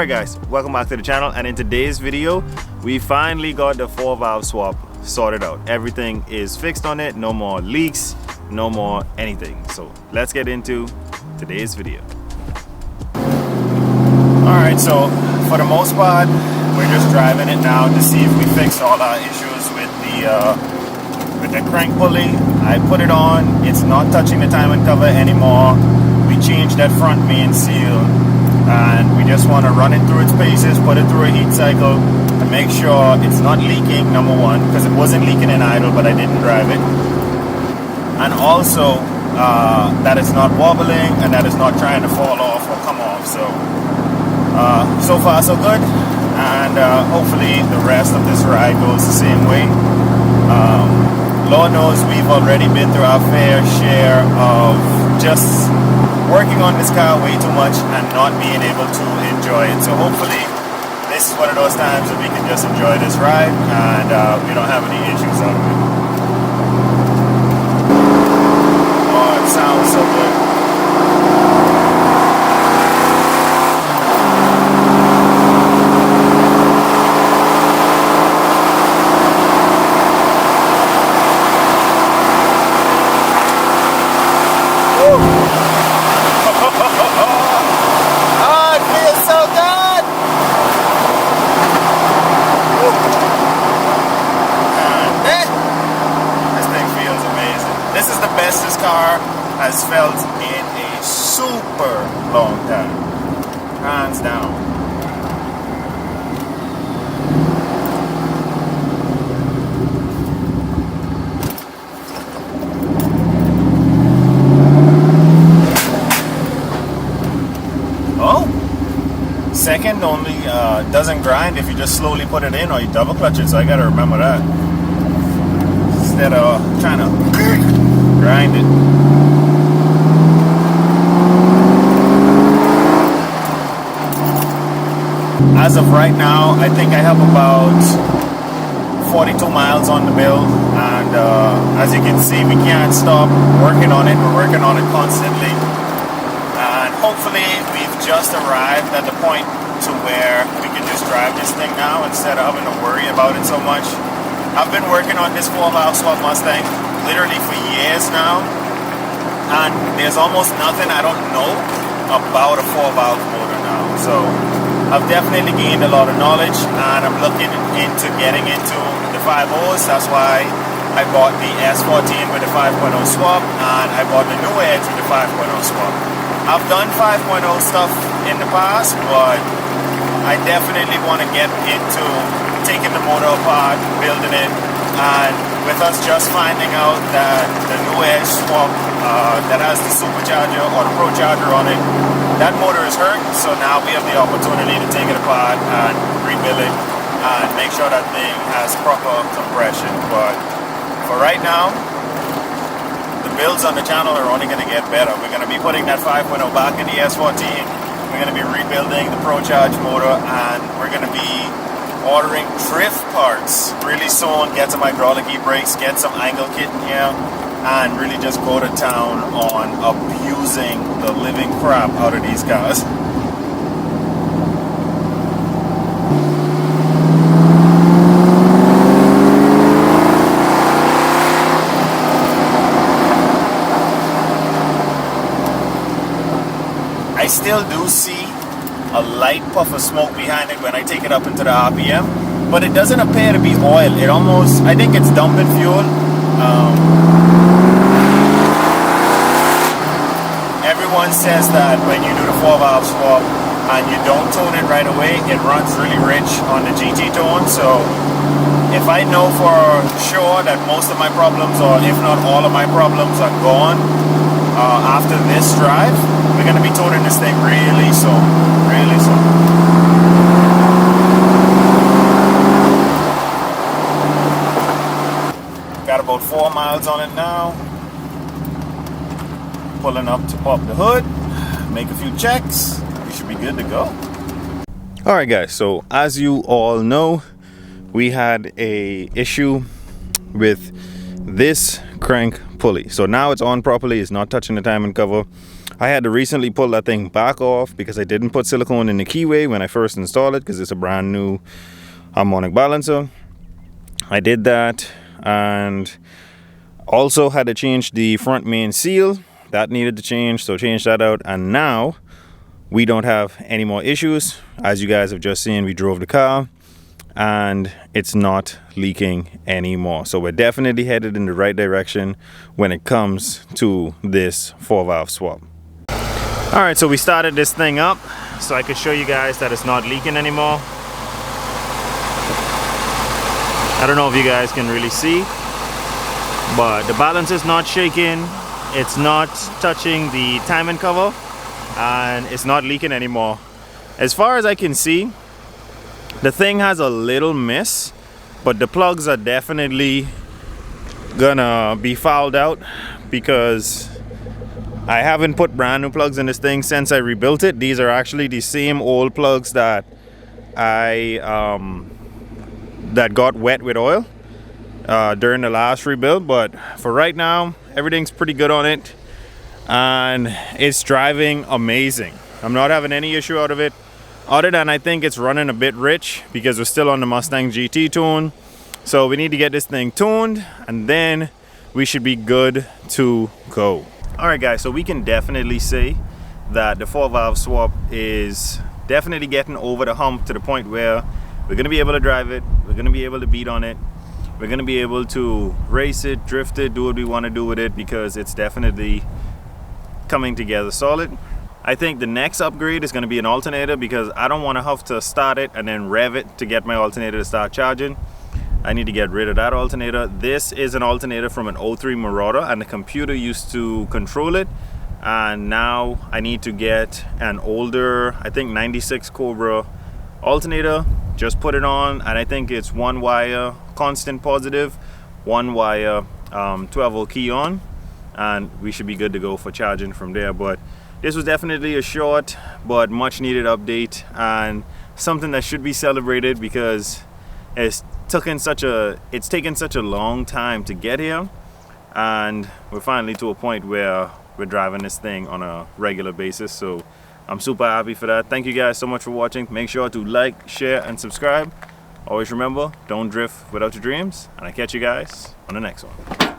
Alright guys, welcome back to the channel, and in today's video we finally got the 4-valve swap sorted out. Everything is fixed on it, no more leaks, no more anything. So let's get into today's video. Alright, so for the most part we're just driving it now to see if we fixed all our issues with the crank pulley. I put it on, it's not touching the timing cover anymore. We changed that front main seal, and we just want to run it through its paces, put it through a heat cycle to make sure it's not leaking, number one, because it wasn't leaking in idle, but I didn't drive it. And also that it's not wobbling and that it's not trying to fall off or come off. So far so good, and hopefully the rest of this ride goes the same way. Lord knows we've already been through our fair share of just working on this car way too much and not being able to enjoy it. So hopefully this is one of those times that we can just enjoy this ride and we don't have any issues out of it. Oh, it sounds so good. This car has felt in a super long time, hands down. Oh, second only doesn't grind if you just slowly put it in or you double clutch it, so I gotta remember that instead of trying to grind it. As of right now, I think I have about 42 miles on the build, and as you can see, we can't stop working on it. We're working on it constantly, and hopefully we've just arrived at the point to where we can just drive this thing now instead of having to worry about it so much. I've been working on this 4-valve swap Mustang literally for years now, and there's almost nothing I don't know about a 4-valve motor now. So I've definitely gained a lot of knowledge, and I'm looking into getting into the 5.0s. That's why I bought the S14 with the 5.0 swap, and I bought the new Edge with the 5.0 swap. I've done 5.0 stuff in the past, but I definitely want to get into taking the motor apart, building it, and with us just finding out that the new Edge swap that has the supercharger or the procharger on it, that motor is hurt, so now we have the opportunity to take it apart and rebuild it and make sure that thing has proper compression. But for right now, the builds on the channel are only going to get better. We're going to be putting that 5.0 back in the S14. We're going to be rebuilding the procharge motor, and we're going to be ordering drift parts really soon, get some hydraulic e-brakes, get some angle kit in here, and really just go to town on abusing the living crap out of these cars. I still do see a light puff of smoke behind it when I take it up into the RPM, but it doesn't appear to be oil. It almost, I think it's dumping fuel. Everyone says that when you do the 4-valve swap and you don't tune it right away, it runs really rich on the GT tone. So if I know for sure that most of my problems, or if not all of my problems, are gone after this drive, we're going to be tuning this thing really soon. Really soon. Got about 4 miles on it now. Pulling up to pop the hood, make a few checks. We should be good to go. Alright guys, so as you all know, we had a issue with this crank pulley. So now it's on properly, it's not touching the timing cover. I had to recently pull that thing back off because I didn't put silicone in the keyway when I first installed it, because it's a brand new harmonic balancer. I did that, and also had to change the front main seal. That needed to change, so change that out, and now we don't have any more issues. As you guys have just seen, we drove the car and it's not leaking anymore. So we're definitely headed in the right direction when it comes to this 4-valve swap. All right, so we started this thing up so I could show you guys that it's not leaking anymore. I don't know if you guys can really see, but the balance is not shaking. It's not touching the timing cover, and it's not leaking anymore. As far as I can see, the thing has a little miss, but the plugs are definitely gonna be fouled out because I haven't put brand new plugs in this thing since I rebuilt it. These are actually the same old plugs that that got wet with oil during the last rebuild. But for right now, everything's pretty good on it, and it's driving amazing. I'm not having any issue out of it, other than I think it's running a bit rich because we're still on the Mustang GT tune. So we need to get this thing tuned, and then we should be good to go. All right guys, so we can definitely say that the 4-valve swap is definitely getting over the hump to the point where we're gonna be able to drive it, we're gonna be able to beat on it, we're gonna be able to race it, drift it, do what we want to do with it, because it's definitely coming together solid. I think the next upgrade is going to be an alternator, because I don't want to have to start it and then rev it to get my alternator to start charging. I need to get rid of that alternator. This is an alternator from an 03 Marauder, and the computer used to control it, and now I need to get an older, I think 96 Cobra alternator, just put it on, and I think it's 1 wire constant positive, 1 wire 12-volt key on, and we should be good to go for charging from there. But this was definitely a short but much needed update, and something that should be celebrated because it's taken such a long time to get here, and we're finally to a point where we're driving this thing on a regular basis. So I'm super happy for that. Thank you guys so much for watching. Make sure to like, share, and subscribe. Always remember, don't drift without your dreams, and I'll catch you guys on the next one.